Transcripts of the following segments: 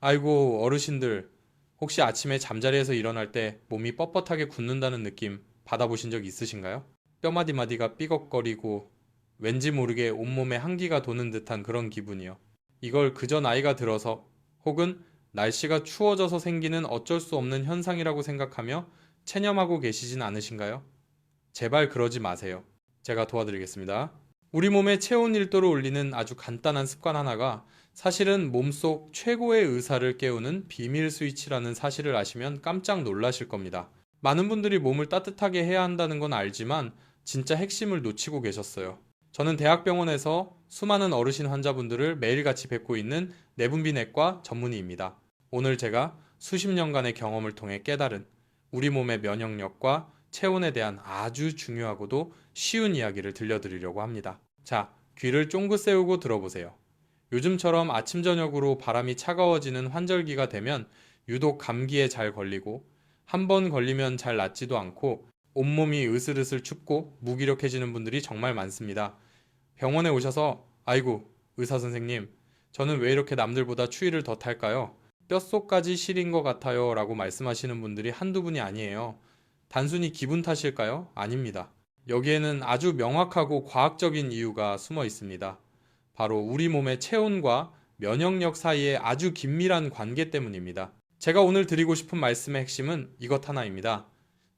아이고, 어르신들, 혹시 아침에 잠자리에서 일어날 때 몸이 뻣뻣하게 굳는다는 느낌 받아보신 적 있으신가요? 뼈마디마디가 삐걱거리고 왠지 모르게 온몸에 한기가 도는 듯한 그런 기분이요. 이걸 그저 나이가 들어서 혹은 날씨가 추워져서 생기는 어쩔 수 없는 현상이라고 생각하며 체념하고 계시진 않으신가요? 제발 그러지 마세요. 제가 도와드리겠습니다. 우리 몸의 체온 1도를 올리는 아주 간단한 습관 하나가 사실은 몸속 최고의 의사를 깨우는 비밀 스위치라는 사실을 아시면 깜짝 놀라실 겁니다. 많은 분들이 몸을 따뜻하게 해야 한다는 건 알지만 진짜 핵심을 놓치고 계셨어요. 저는 대학병원에서 수많은 어르신 환자분들을 매일같이 뵙고 있는 내분비내과 전문의입니다. 오늘 제가 수십 년간의 경험을 통해 깨달은 우리 몸의 면역력과 체온에 대한 아주 중요하고도 쉬운 이야기를 들려드리려고 합니다. 자, 귀를 쫑긋 세우고 들어보세요. 요즘처럼 아침 저녁으로 바람이 차가워지는 환절기가 되면 유독 감기에 잘 걸리고 한 번 걸리면 잘 낫지도 않고 온몸이 으슬으슬 춥고 무기력해지는 분들이 정말 많습니다. 병원에 오셔서 아이고 의사 선생님 저는 왜 이렇게 남들보다 추위를 더 탈까요? 뼛속까지 시린 것 같아요 라고 말씀하시는 분들이 한두 분이 아니에요. 단순히 기분 탓일까요? 아닙니다. 여기에는 아주 명확하고 과학적인 이유가 숨어 있습니다. 바로 우리 몸의 체온과 면역력 사이의 아주 긴밀한 관계 때문입니다. 제가 오늘 드리고 싶은 말씀의 핵심은 이것 하나입니다.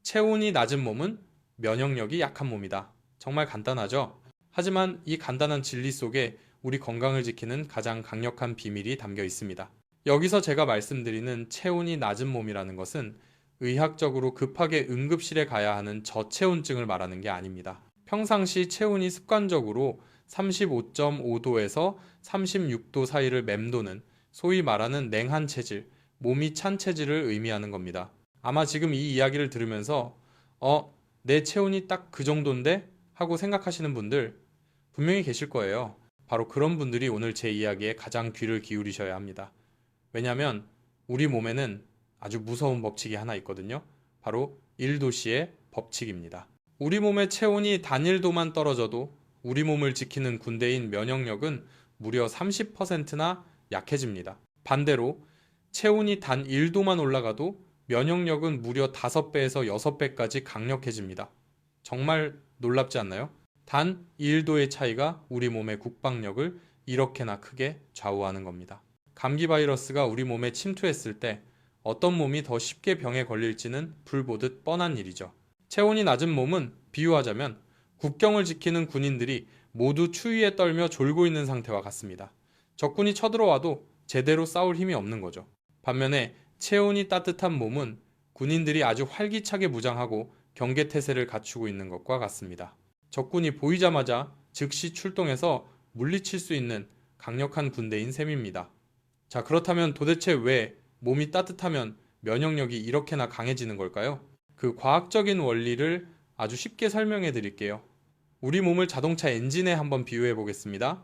체온이 낮은 몸은 면역력이 약한 몸이다. 정말 간단하죠? 하지만 이 간단한 진리 속에 우리 건강을 지키는 가장 강력한 비밀이 담겨 있습니다. 여기서 제가 말씀드리는 체온이 낮은 몸이라는 것은 의학적으로 급하게 응급실에 가야 하는 저체온증을 말하는 게 아닙니다. 평상시 체온이 습관적으로 35.5도에서 36도 사이를 맴도는 소위 말하는 냉한 체질, 몸이 찬 체질을 의미하는 겁니다. 아마 지금 이 이야기를 들으면서 내 체온이 딱 그 정도인데? 하고 생각하시는 분들 분명히 계실 거예요. 바로 그런 분들이 오늘 제 이야기에 가장 귀를 기울이셔야 합니다. 왜냐하면 우리 몸에는 아주 무서운 법칙이 하나 있거든요. 바로 1도씨의 법칙입니다. 우리 몸의 체온이 단 1도만 떨어져도 우리 몸을 지키는 군대인 면역력은 무려 30%나 약해집니다. 반대로 체온이 단 1도만 올라가도 면역력은 무려 5배에서 6배까지 강력해집니다. 정말 놀랍지 않나요? 단 1도의 차이가 우리 몸의 국방력을 이렇게나 크게 좌우하는 겁니다. 감기 바이러스가 우리 몸에 침투했을 때 어떤 몸이 더 쉽게 병에 걸릴지는 불보듯 뻔한 일이죠. 체온이 낮은 몸은 비유하자면 국경을 지키는 군인들이 모두 추위에 떨며 졸고 있는 상태와 같습니다. 적군이 쳐들어와도 제대로 싸울 힘이 없는 거죠. 반면에 체온이 따뜻한 몸은 군인들이 아주 활기차게 무장하고 경계태세를 갖추고 있는 것과 같습니다. 적군이 보이자마자 즉시 출동해서 물리칠 수 있는 강력한 군대인 셈입니다. 자, 그렇다면 도대체 왜 몸이 따뜻하면 면역력이 이렇게나 강해지는 걸까요? 그 과학적인 원리를 아주 쉽게 설명해 드릴게요. 우리 몸을 자동차 엔진에 한번 비유해 보겠습니다.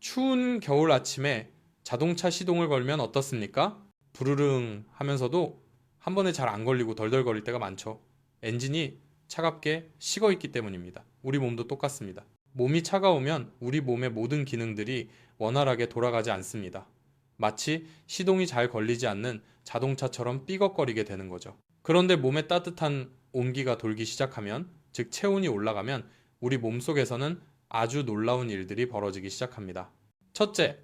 추운 겨울 아침에 자동차 시동을 걸면 어떻습니까? 부르릉 하면서도 한 번에 잘 안 걸리고 덜덜거릴 때가 많죠. 엔진이 차갑게 식어 있기 때문입니다. 우리 몸도 똑같습니다. 몸이 차가우면 우리 몸의 모든 기능들이 원활하게 돌아가지 않습니다. 마치 시동이 잘 걸리지 않는 자동차처럼 삐걱거리게 되는 거죠. 그런데 몸에 따뜻한 온기가 돌기 시작하면, 즉 체온이 올라가면 우리 몸속에서는 아주 놀라운 일들이 벌어지기 시작합니다. 첫째,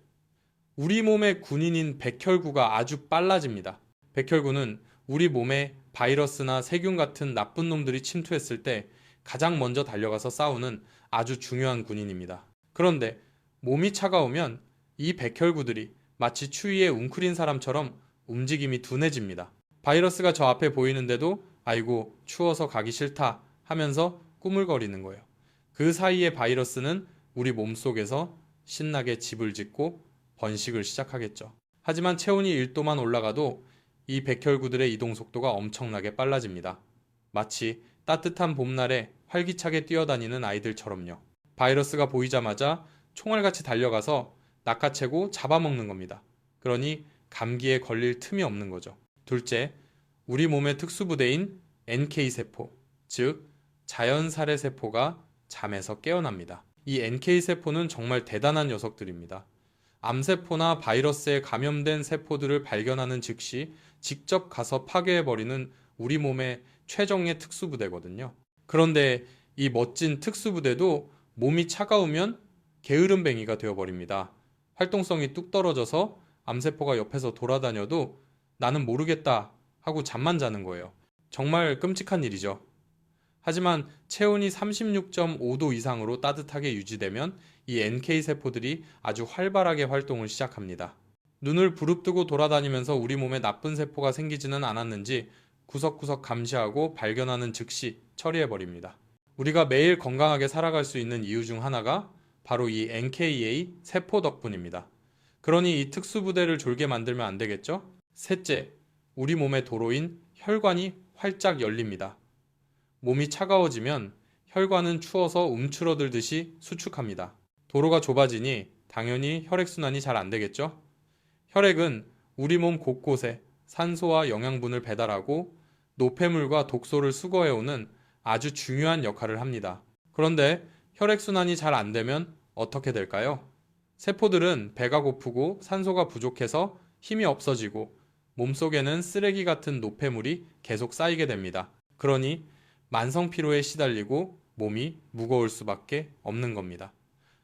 우리 몸의 군인인 백혈구가 아주 빨라집니다. 백혈구는 우리 몸에 바이러스나 세균 같은 나쁜 놈들이 침투했을 때 가장 먼저 달려가서 싸우는 아주 중요한 군인입니다. 그런데 몸이 차가우면 이 백혈구들이 마치 추위에 웅크린 사람처럼 움직임이 둔해집니다. 바이러스가 저 앞에 보이는데도 아이고 추워서 가기 싫다 하면서 꾸물거리는 거예요. 그 사이에 바이러스는 우리 몸속에서 신나게 집을 짓고 번식을 시작하겠죠. 하지만 체온이 1도만 올라가도 이 백혈구들의 이동 속도가 엄청나게 빨라집니다. 마치 따뜻한 봄날에 활기차게 뛰어다니는 아이들처럼요. 바이러스가 보이자마자 총알같이 달려가서 낚아채고 잡아먹는 겁니다. 그러니 감기에 걸릴 틈이 없는 거죠. 둘째, 우리 몸의 특수부대인 NK세포, 즉 자연살해세포가 잠에서 깨어납니다. 이 NK세포는 정말 대단한 녀석들입니다. 암세포나 바이러스에 감염된 세포들을 발견하는 즉시 직접 가서 파괴해버리는 우리 몸의 최정예 특수부대거든요. 그런데 이 멋진 특수부대도 몸이 차가우면 게으름뱅이가 되어버립니다. 활동성이 뚝 떨어져서 암세포가 옆에서 돌아다녀도 나는 모르겠다 하고 잠만 자는 거예요. 정말 끔찍한 일이죠. 하지만 체온이 36.5도 이상으로 따뜻하게 유지되면 이 NK 세포들이 아주 활발하게 활동을 시작합니다. 눈을 부릅뜨고 돌아다니면서 우리 몸에 나쁜 세포가 생기지는 않았는지 구석구석 감시하고 발견하는 즉시 처리해버립니다. 우리가 매일 건강하게 살아갈 수 있는 이유 중 하나가 바로 이 NKA 세포 덕분입니다. 그러니 이 특수부대를 졸게 만들면 안 되겠죠? 셋째, 우리 몸의 도로인 혈관이 활짝 열립니다. 몸이 차가워지면 혈관은 추워서 움츠러들듯이 수축합니다. 도로가 좁아지니 당연히 혈액순환이 잘 안 되겠죠? 혈액은 우리 몸 곳곳에 산소와 영양분을 배달하고 노폐물과 독소를 수거해오는 아주 중요한 역할을 합니다. 그런데 혈액순환이 잘 안 되면 어떻게 될까요? 세포들은 배가 고프고 산소가 부족해서 힘이 없어지고 몸속에는 쓰레기 같은 노폐물이 계속 쌓이게 됩니다. 그러니 만성 피로에 시달리고 몸이 무거울 수밖에 없는 겁니다.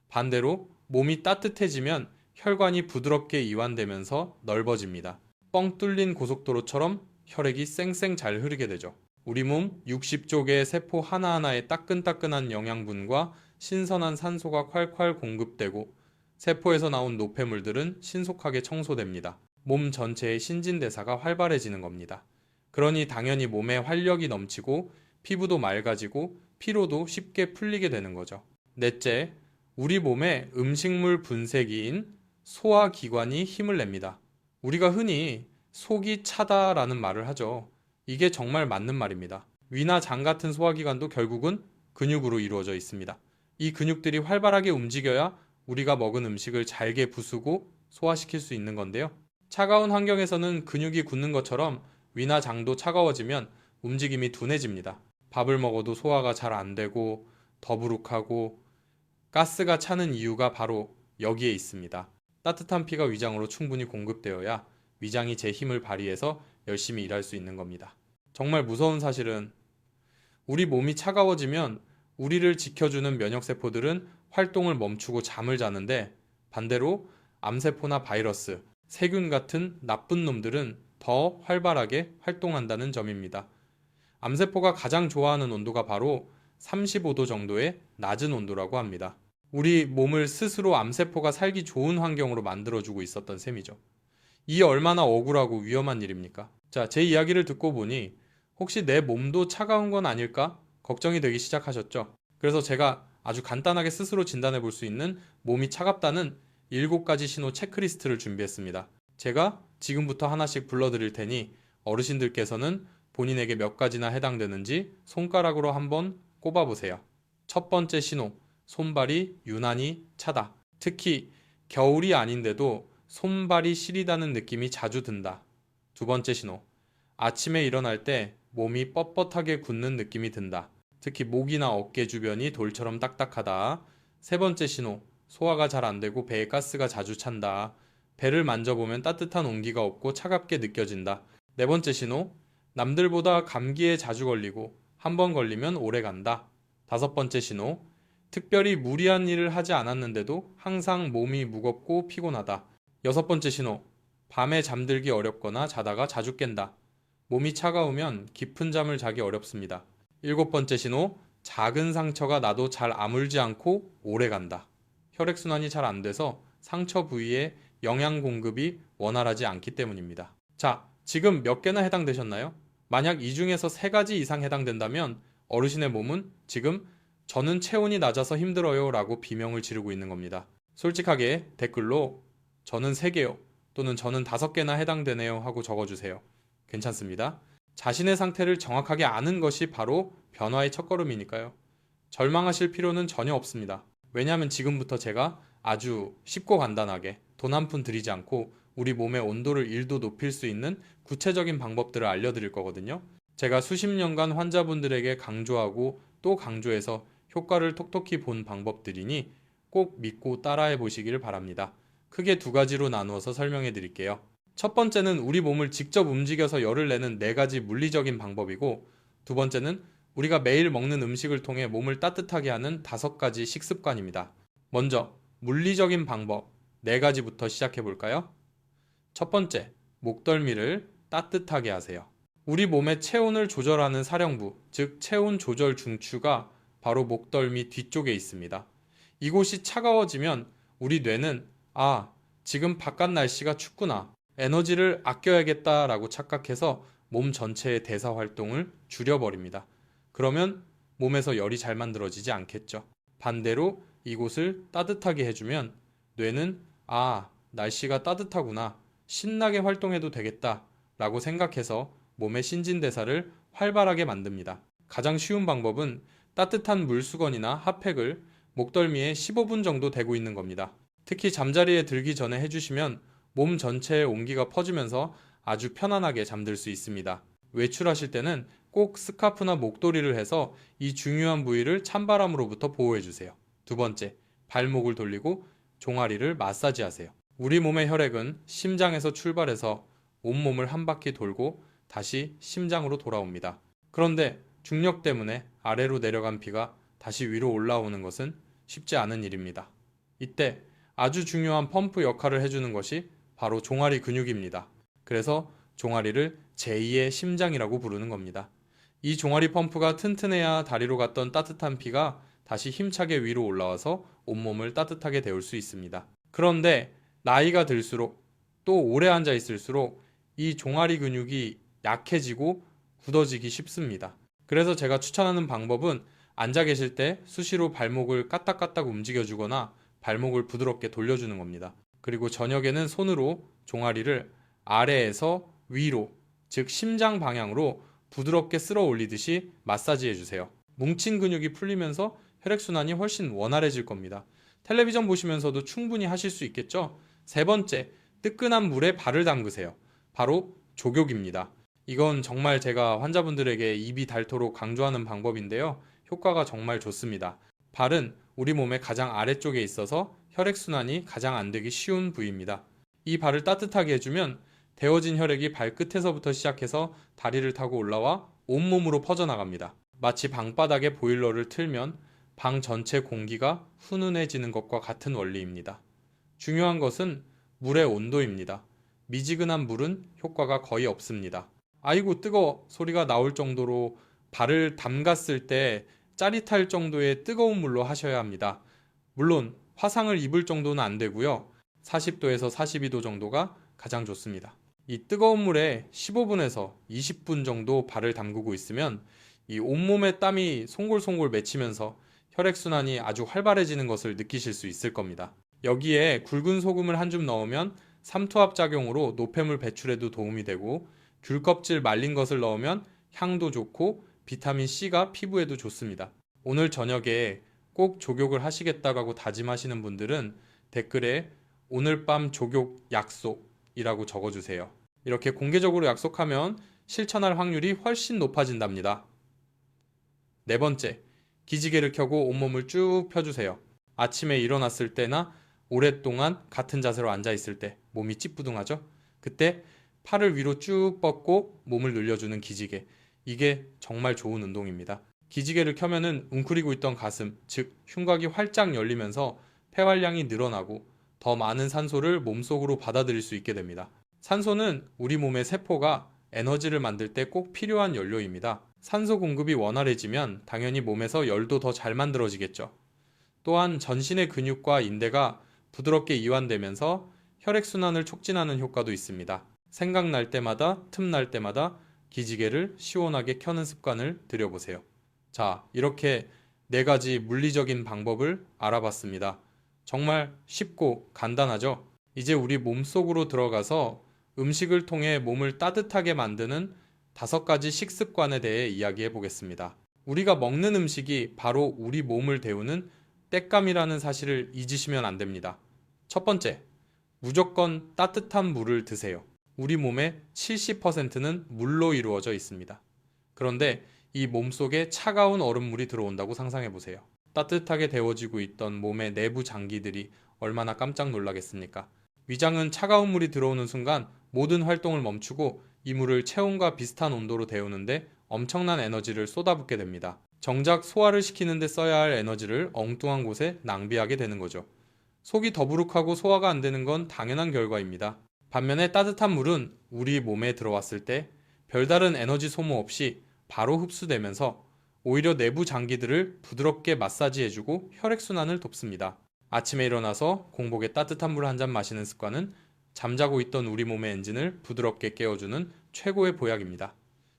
반대로 몸이 따뜻해지면 혈관이 부드럽게 이완되면서 넓어집니다. 뻥 뚫린 고속도로처럼 혈액이 쌩쌩 잘 흐르게 되죠. 우리 몸 60조 개의 세포 하나하나에 따끈따끈한 영양분과 신선한 산소가 콸콸 공급되고 세포에서 나온 노폐물들은 신속하게 청소됩니다. 몸 전체의 신진대사가 활발해지는 겁니다. 그러니 당연히 몸에 활력이 넘치고 피부도 맑아지고 피로도 쉽게 풀리게 되는 거죠. 넷째, 우리 몸의 음식물 분쇄기인 소화기관이 힘을 냅니다. 우리가 흔히 속이 차다라는 말을 하죠. 이게 정말 맞는 말입니다. 위나 장 같은 소화기관도 결국은 근육으로 이루어져 있습니다. 이 근육들이 활발하게 움직여야 우리가 먹은 음식을 잘게 부수고 소화시킬 수 있는 건데요. 차가운 환경에서는 근육이 굳는 것처럼 위나 장도 차가워지면 움직임이 둔해집니다. 밥을 먹어도 소화가 잘 안 되고 더부룩하고 가스가 차는 이유가 바로 여기에 있습니다. 따뜻한 피가 위장으로 충분히 공급되어야 위장이 제 힘을 발휘해서 열심히 일할 수 있는 겁니다. 정말 무서운 사실은 우리 몸이 차가워지면 우리를 지켜주는 면역세포들은 활동을 멈추고 잠을 자는데 반대로 암세포나 바이러스, 세균 같은 나쁜 놈들은 더 활발하게 활동한다는 점입니다. 암세포가 가장 좋아하는 온도가 바로 35도 정도의 낮은 온도라고 합니다. 우리 몸을 스스로 암세포가 살기 좋은 환경으로 만들어주고 있었던 셈이죠. 이게 얼마나 억울하고 위험한 일입니까? 자, 제 이야기를 듣고 보니 혹시 내 몸도 차가운 건 아닐까? 걱정이 되기 시작하셨죠? 그래서 제가 아주 간단하게 스스로 진단해 볼 수 있는 몸이 차갑다는 7가지 신호 체크리스트를 준비했습니다. 제가 지금부터 하나씩 불러드릴 테니 어르신들께서는 본인에게 몇 가지나 해당되는지 손가락으로 한번 꼽아보세요. 첫 번째 신호, 손발이 유난히 차다. 특히 겨울이 아닌데도 손발이 시리다는 느낌이 자주 든다. 두 번째 신호, 아침에 일어날 때 몸이 뻣뻣하게 굳는 느낌이 든다. 특히 목이나 어깨 주변이 돌처럼 딱딱하다. 세 번째 신호, 소화가 잘 안 되고 배에 가스가 자주 찬다. 배를 만져보면 따뜻한 온기가 없고 차갑게 느껴진다. 네 번째 신호, 남들보다 감기에 자주 걸리고 한 번 걸리면 오래 간다. 다섯 번째 신호, 특별히 무리한 일을 하지 않았는데도 항상 몸이 무겁고 피곤하다. 여섯 번째 신호, 밤에 잠들기 어렵거나 자다가 자주 깬다. 몸이 차가우면 깊은 잠을 자기 어렵습니다. 일곱 번째 신호, 작은 상처가 나도 잘 아물지 않고 오래 간다. 혈액순환이 잘 안 돼서 상처 부위에 영양 공급이 원활하지 않기 때문입니다. 자, 지금 몇 개나 해당되셨나요? 만약 이 중에서 3가지 이상 해당된다면 어르신의 몸은 지금 저는 체온이 낮아서 힘들어요 라고 비명을 지르고 있는 겁니다. 솔직하게 댓글로 저는 3개요 또는 저는 5개나 해당되네요 하고 적어주세요. 괜찮습니다. 자신의 상태를 정확하게 아는 것이 바로 변화의 첫걸음이니까요. 절망하실 필요는 전혀 없습니다. 왜냐하면 지금부터 제가 아주 쉽고 간단하게 돈 한 푼 들이지 않고 우리 몸의 온도를 1도 높일 수 있는 구체적인 방법들을 알려드릴 거거든요. 제가 수십 년간 환자분들에게 강조하고 또 강조해서 효과를 톡톡히 본 방법들이니 꼭 믿고 따라해 보시길 바랍니다. 크게 두 가지로 나누어서 설명해 드릴게요. 첫 번째는 우리 몸을 직접 움직여서 열을 내는 네 가지 물리적인 방법이고, 두 번째는 우리가 매일 먹는 음식을 통해 몸을 따뜻하게 하는 다섯 가지 식습관입니다. 먼저 물리적인 방법 네 가지부터 시작해 볼까요? 첫 번째, 목덜미를 따뜻하게 하세요. 우리 몸의 체온을 조절하는 사령부, 즉 체온 조절 중추가 바로 목덜미 뒤쪽에 있습니다. 이곳이 차가워지면 우리 뇌는 지금 바깥 날씨가 춥구나. 에너지를 아껴야겠다라고 착각해서 몸 전체의 대사 활동을 줄여버립니다. 그러면 몸에서 열이 잘 만들어지지 않겠죠. 반대로 이곳을 따뜻하게 해주면 뇌는 날씨가 따뜻하구나. 신나게 활동해도 되겠다. 라고 생각해서 몸의 신진대사를 활발하게 만듭니다. 가장 쉬운 방법은 따뜻한 물수건이나 핫팩을 목덜미에 15분 정도 대고 있는 겁니다. 특히 잠자리에 들기 전에 해주시면 몸 전체에 온기가 퍼지면서 아주 편안하게 잠들 수 있습니다. 외출하실 때는 꼭 스카프나 목도리를 해서 이 중요한 부위를 찬바람으로부터 보호해주세요. 두 번째, 발목을 돌리고 종아리를 마사지하세요. 우리 몸의 혈액은 심장에서 출발해서 온몸을 한 바퀴 돌고 다시 심장으로 돌아옵니다. 그런데 중력 때문에 아래로 내려간 피가 다시 위로 올라오는 것은 쉽지 않은 일입니다. 이때 아주 중요한 펌프 역할을 해주는 것이 바로 종아리 근육입니다. 그래서 종아리를 제2의 심장이라고 부르는 겁니다. 이 종아리 펌프가 튼튼해야 다리로 갔던 따뜻한 피가 다시 힘차게 위로 올라와서 온몸을 따뜻하게 데울 수 있습니다. 그런데 나이가 들수록 또 오래 앉아 있을수록 이 종아리 근육이 약해지고 굳어지기 쉽습니다. 그래서 제가 추천하는 방법은 앉아 계실 때 수시로 발목을 까딱까딱 움직여주거나 발목을 부드럽게 돌려주는 겁니다. 그리고 저녁에는 손으로 종아리를 아래에서 위로, 즉 심장 방향으로 부드럽게 쓸어 올리듯이 마사지해 주세요. 뭉친 근육이 풀리면서 혈액순환이 훨씬 원활해질 겁니다. 텔레비전 보시면서도 충분히 하실 수 있겠죠? 세 번째, 뜨끈한 물에 발을 담그세요. 바로 족욕입니다. 이건 정말 제가 환자분들에게 입이 닳도록 강조하는 방법인데요. 효과가 정말 좋습니다. 발은 우리 몸의 가장 아래쪽에 있어서 혈액순환이 가장 안 되기 쉬운 부위입니다. 이 발을 따뜻하게 해주면 데워진 혈액이 발끝에서부터 시작해서 다리를 타고 올라와 온몸으로 퍼져나갑니다. 마치 방바닥에 보일러를 틀면 방 전체 공기가 훈훈해지는 것과 같은 원리입니다. 중요한 것은 물의 온도입니다. 미지근한 물은 효과가 거의 없습니다. 아이고 뜨거워 소리가 나올 정도로 발을 담갔을 때 짜릿할 정도의 뜨거운 물로 하셔야 합니다. 물론 화상을 입을 정도는 안 되고요. 40도에서 42도 정도가 가장 좋습니다. 이 뜨거운 물에 15분에서 20분 정도 발을 담그고 있으면 이 온몸에 땀이 송골송골 맺히면서 혈액순환이 아주 활발해지는 것을 느끼실 수 있을 겁니다. 여기에 굵은 소금을 한 줌 넣으면 삼투압 작용으로 노폐물 배출에도 도움이 되고 귤 껍질 말린 것을 넣으면 향도 좋고 비타민C가 피부에도 좋습니다. 오늘 저녁에 꼭 족욕을 하시겠다고 다짐하시는 분들은 댓글에 오늘 밤 족욕 약속이라고 적어주세요. 이렇게 공개적으로 약속하면 실천할 확률이 훨씬 높아진답니다. 네 번째, 기지개를 켜고 온몸을 쭉 펴주세요. 아침에 일어났을 때나 오랫동안 같은 자세로 앉아 있을 때 몸이 찌뿌둥하죠? 그때 팔을 위로 쭉 뻗고 몸을 늘려주는 기지개. 이게 정말 좋은 운동입니다. 기지개를 켜면은 웅크리고 있던 가슴, 즉 흉곽이 활짝 열리면서 폐활량이 늘어나고 더 많은 산소를 몸속으로 받아들일 수 있게 됩니다. 산소는 우리 몸의 세포가 에너지를 만들 때 꼭 필요한 연료입니다. 산소 공급이 원활해지면 당연히 몸에서 열도 더 잘 만들어지겠죠. 또한 전신의 근육과 인대가 부드럽게 이완되면서 혈액순환을 촉진하는 효과도 있습니다. 생각날 때마다, 틈날 때마다 기지개를 시원하게 켜는 습관을 들여보세요. 자, 이렇게 네 가지 물리적인 방법을 알아봤습니다. 정말 쉽고 간단하죠? 이제 우리 몸속으로 들어가서 음식을 통해 몸을 따뜻하게 만드는 다섯 가지 식습관에 대해 이야기해 보겠습니다. 우리가 먹는 음식이 바로 우리 몸을 데우는 땔감이라는 사실을 잊으시면 안 됩니다. 첫 번째, 무조건 따뜻한 물을 드세요. 우리 몸의 70%는 물로 이루어져 있습니다. 그런데 이 몸속에 차가운 얼음물이 들어온다고 상상해 보세요. 따뜻하게 데워지고 있던 몸의 내부 장기들이 얼마나 깜짝 놀라겠습니까? 위장은 차가운 물이 들어오는 순간 모든 활동을 멈추고 이 물을 체온과 비슷한 온도로 데우는데 엄청난 에너지를 쏟아붓게 됩니다. 정작 소화를 시키는 데 써야 할 에너지를 엉뚱한 곳에 낭비하게 되는 거죠. 속이 더부룩하고 소화가 안 되는 건 당연한 결과입니다. 반면에 따뜻한 물은 우리 몸에 들어왔을 때 별다른 에너지 소모 없이 바로 흡수되면서 오히려 내부 장기들을 부드럽게 마사지해주고 혈액순환을 돕습니다. 아침에 일어나서 공복에 따뜻한 물 한 잔 마시는 습관은 잠자고 있던 우리 몸의 엔진을 부드럽게 깨워주는 최고의 보약입니다.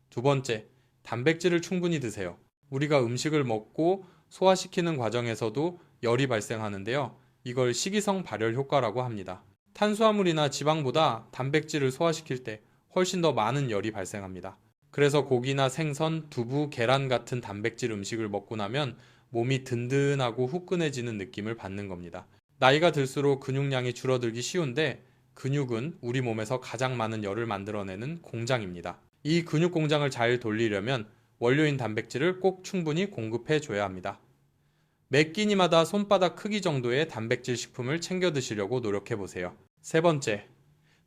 두 번째, 단백질을 충분히 드세요. 우리가 음식을 먹고 소화시키는 과정에서도 열이 발생하는데요. 이걸 식이성 발열 효과라고 합니다. 탄수화물이나 지방보다 단백질을 소화시킬 때 훨씬 더 많은 열이 발생합니다. 그래서 고기나 생선, 두부, 계란 같은 단백질 음식을 먹고 나면 몸이 든든하고 후끈해지는 느낌을 받는 겁니다. 나이가 들수록 근육량이 줄어들기 쉬운데 근육은 우리 몸에서 가장 많은 열을 만들어내는 공장입니다. 이 근육 공장을 잘 돌리려면 원료인 단백질을 꼭 충분히 공급해 줘야 합니다. 매 끼니마다 손바닥 크기 정도의 단백질 식품을 챙겨 드시려고 노력해 보세요. 세 번째,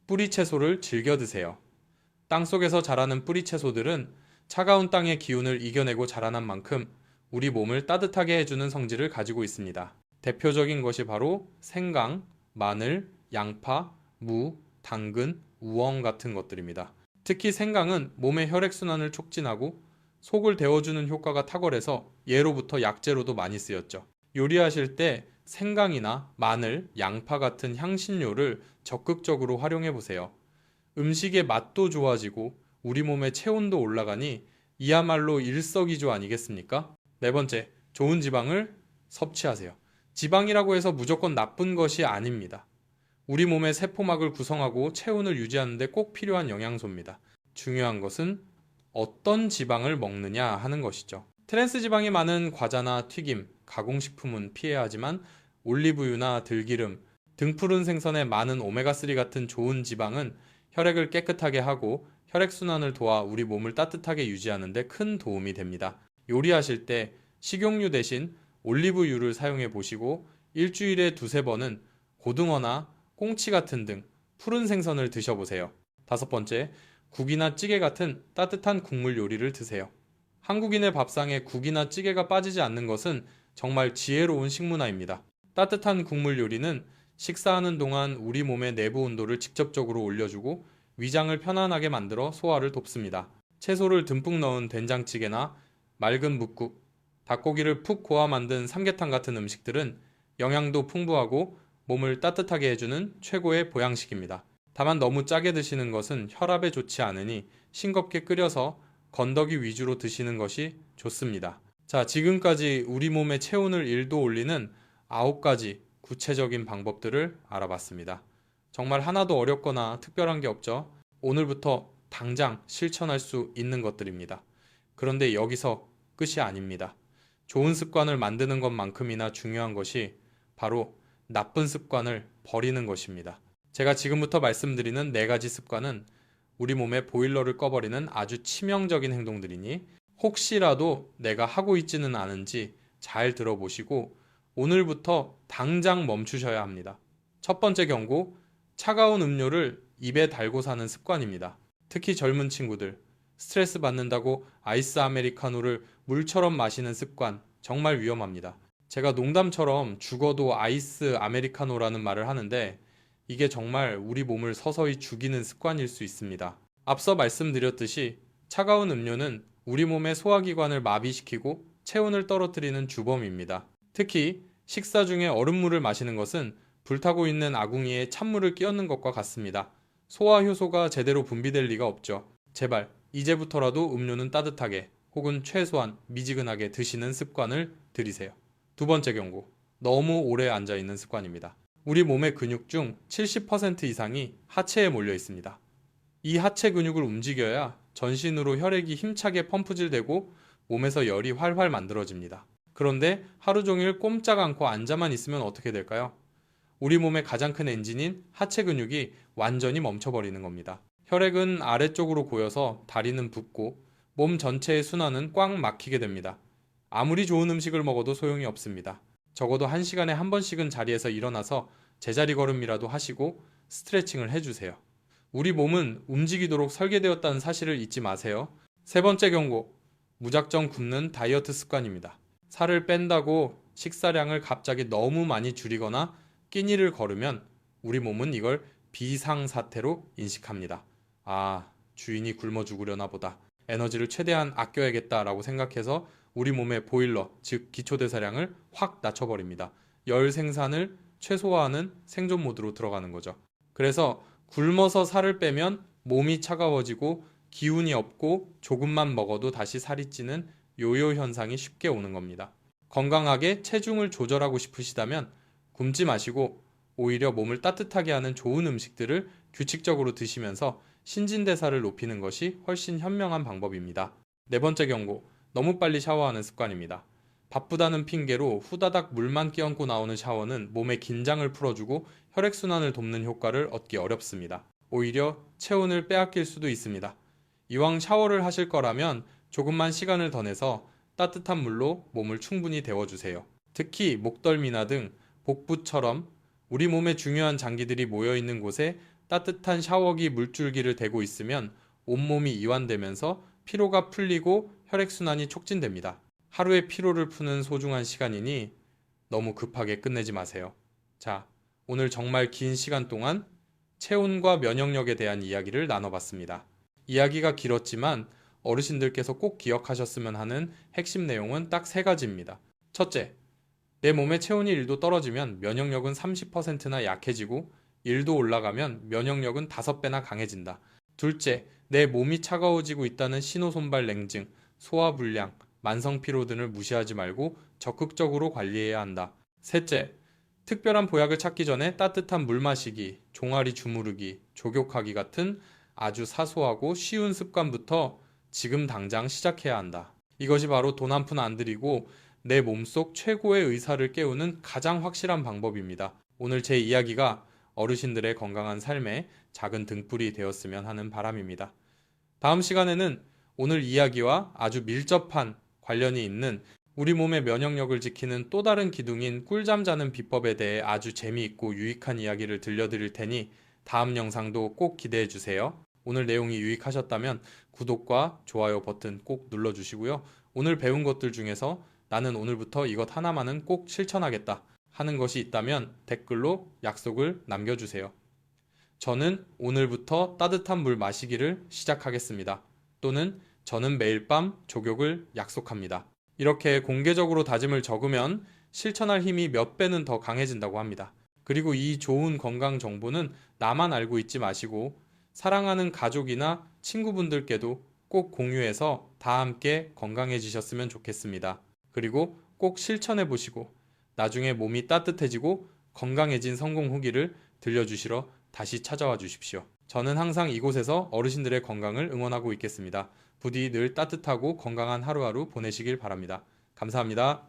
뿌리 채소를 즐겨 드세요. 땅속에서 자라는 뿌리 채소들은 차가운 땅의 기운을 이겨내고 자라난 만큼 우리 몸을 따뜻하게 해주는 성질을 가지고 있습니다. 대표적인 것이 바로 생강, 마늘, 양파, 무, 당근, 우엉 같은 것들입니다. 특히 생강은 몸의 혈액순환을 촉진하고 속을 데워주는 효과가 탁월해서 예로부터 약재로도 많이 쓰였죠. 요리하실 때 생강이나 마늘, 양파 같은 향신료를 적극적으로 활용해 보세요. 음식의 맛도 좋아지고 우리 몸의 체온도 올라가니 이야말로 일석이조 아니겠습니까? 네 번째, 좋은 지방을 섭취하세요. 지방이라고 해서 무조건 나쁜 것이 아닙니다. 우리 몸의 세포막을 구성하고 체온을 유지하는 데 꼭 필요한 영양소입니다. 중요한 것은 어떤 지방을 먹느냐 하는 것이죠. 트랜스 지방이 많은 과자나 튀김, 가공식품은 피해야 하지만 올리브유나 들기름, 등푸른 생선에 많은 오메가3 같은 좋은 지방은 혈액을 깨끗하게 하고 혈액순환을 도와 우리 몸을 따뜻하게 유지하는 데 큰 도움이 됩니다. 요리하실 때 식용유 대신 올리브유를 사용해 보시고 일주일에 두세 번은 고등어나 꽁치 같은 등 푸른 생선을 드셔보세요. 다섯 번째, 국이나 찌개 같은 따뜻한 국물 요리를 드세요. 한국인의 밥상에 국이나 찌개가 빠지지 않는 것은 정말 지혜로운 식문화입니다. 따뜻한 국물 요리는 식사하는 동안 우리 몸의 내부 온도를 직접적으로 올려주고 위장을 편안하게 만들어 소화를 돕습니다. 채소를 듬뿍 넣은 된장찌개나 맑은 뭇국, 닭고기를 푹 고아 만든 삼계탕 같은 음식들은 영양도 풍부하고 몸을 따뜻하게 해주는 최고의 보양식입니다. 다만 너무 짜게 드시는 것은 혈압에 좋지 않으니 싱겁게 끓여서 건더기 위주로 드시는 것이 좋습니다. 자, 지금까지 우리 몸의 체온을 1도 올리는 9가지 구체적인 방법들을 알아봤습니다. 정말 하나도 어렵거나 특별한 게 없죠. 오늘부터 당장 실천할 수 있는 것들입니다. 그런데 여기서 끝이 아닙니다. 좋은 습관을 만드는 것만큼이나 중요한 것이 바로 나쁜 습관을 버리는 것입니다. 제가 지금부터 말씀드리는 4가지 습관은 우리 몸의 보일러를 꺼버리는 아주 치명적인 행동들이니 혹시라도 내가 하고 있지는 않은지 잘 들어보시고 오늘부터 당장 멈추셔야 합니다. 첫 번째 경고, 차가운 음료를 입에 달고 사는 습관입니다. 특히 젊은 친구들, 스트레스 받는다고 아이스 아메리카노를 물처럼 마시는 습관 정말 위험합니다. 제가 농담처럼 죽어도 아이스 아메리카노라는 말을 하는데 이게 정말 우리 몸을 서서히 죽이는 습관일 수 있습니다. 앞서 말씀드렸듯이 차가운 음료는 우리 몸의 소화기관을 마비시키고 체온을 떨어뜨리는 주범입니다. 특히 식사 중에 얼음물을 마시는 것은 불타고 있는 아궁이에 찬물을 끼얹는 것과 같습니다. 소화 효소가 제대로 분비될 리가 없죠. 제발 이제부터라도 음료는 따뜻하게 혹은 최소한 미지근하게 드시는 습관을 들이세요. 두 번째 경고, 너무 오래 앉아있는 습관입니다. 우리 몸의 근육 중 70% 이상이 하체에 몰려 있습니다. 이 하체 근육을 움직여야 전신으로 혈액이 힘차게 펌프질되고 몸에서 열이 활활 만들어집니다. 그런데 하루 종일 꼼짝 않고 앉아만 있으면 어떻게 될까요? 우리 몸의 가장 큰 엔진인 하체 근육이 완전히 멈춰버리는 겁니다. 혈액은 아래쪽으로 고여서 다리는 붓고 몸 전체의 순환은 꽉 막히게 됩니다. 아무리 좋은 음식을 먹어도 소용이 없습니다. 적어도 1시간에 한 번씩은 자리에서 일어나서 제자리 걸음이라도 하시고 스트레칭을 해주세요. 우리 몸은 움직이도록 설계되었다는 사실을 잊지 마세요. 세 번째 경고, 무작정 굶는 다이어트 습관입니다. 살을 뺀다고 식사량을 갑자기 너무 많이 줄이거나 끼니를 걸으면 우리 몸은 이걸 비상사태로 인식합니다. 아, 주인이 굶어 죽으려나 보다. 에너지를 최대한 아껴야겠다라고 생각해서 우리 몸의 보일러, 즉 기초대사량을 확 낮춰버립니다. 열 생산을 최소화하는 생존 모드로 들어가는 거죠. 그래서 굶어서 살을 빼면 몸이 차가워지고 기운이 없고 조금만 먹어도 다시 살이 찌는 요요 현상이 쉽게 오는 겁니다. 건강하게 체중을 조절하고 싶으시다면 굶지 마시고 오히려 몸을 따뜻하게 하는 좋은 음식들을 규칙적으로 드시면서 신진대사를 높이는 것이 훨씬 현명한 방법입니다. 네 번째 경고, 너무 빨리 샤워하는 습관입니다. 바쁘다는 핑계로 후다닥 물만 끼얹고 나오는 샤워는 몸의 긴장을 풀어주고 혈액순환을 돕는 효과를 얻기 어렵습니다. 오히려 체온을 빼앗길 수도 있습니다. 이왕 샤워를 하실 거라면 조금만 시간을 더 내서 따뜻한 물로 몸을 충분히 데워주세요. 특히 목덜미나 등 복부처럼 우리 몸의 중요한 장기들이 모여있는 곳에 따뜻한 샤워기 물줄기를 대고 있으면 온몸이 이완되면서 피로가 풀리고 혈액순환이 촉진됩니다. 하루의 피로를 푸는 소중한 시간이니 너무 급하게 끝내지 마세요. 자, 오늘 정말 긴 시간 동안 체온과 면역력에 대한 이야기를 나눠봤습니다. 이야기가 길었지만 어르신들께서 꼭 기억하셨으면 하는 핵심 내용은 딱 세 가지입니다. 첫째, 내 몸의 체온이 1도 떨어지면 면역력은 30%나 약해지고 1도 올라가면 면역력은 5배나 강해진다. 둘째, 내 몸이 차가워지고 있다는 신호손발 냉증, 소화불량, 만성피로 등을 무시하지 말고 적극적으로 관리해야 한다. 셋째, 특별한 보약을 찾기 전에 따뜻한 물 마시기, 종아리 주무르기, 족욕하기 같은 아주 사소하고 쉬운 습관부터 지금 당장 시작해야 한다. 이것이 바로 돈 한 푼 안 들이고 내 몸속 최고의 의사를 깨우는 가장 확실한 방법입니다. 오늘 제 이야기가 어르신들의 건강한 삶에 작은 등불이 되었으면 하는 바람입니다. 다음 시간에는 오늘 이야기와 아주 밀접한 관련이 있는 우리 몸의 면역력을 지키는 또 다른 기둥인 꿀잠 자는 비법에 대해 아주 재미있고 유익한 이야기를 들려드릴 테니 다음 영상도 꼭 기대해 주세요. 오늘 내용이 유익하셨다면 구독과 좋아요 버튼 꼭 눌러주시고요. 오늘 배운 것들 중에서 나는 오늘부터 이것 하나만은 꼭 실천하겠다 하는 것이 있다면 댓글로 약속을 남겨주세요. 저는 오늘부터 따뜻한 물 마시기를 시작하겠습니다. 또는 저는 매일 밤 족욕을 약속합니다. 이렇게 공개적으로 다짐을 적으면 실천할 힘이 몇 배는 더 강해진다고 합니다. 그리고 이 좋은 건강 정보는 나만 알고 있지 마시고 사랑하는 가족이나 친구분들께도 꼭 공유해서 다 함께 건강해지셨으면 좋겠습니다. 그리고 꼭 실천해 보시고 나중에 몸이 따뜻해지고 건강해진 성공 후기를 들려주시러 다시 찾아와 주십시오. 저는 항상 이곳에서 어르신들의 건강을 응원하고 있겠습니다. 부디 늘 따뜻하고 건강한 하루하루 보내시길 바랍니다. 감사합니다.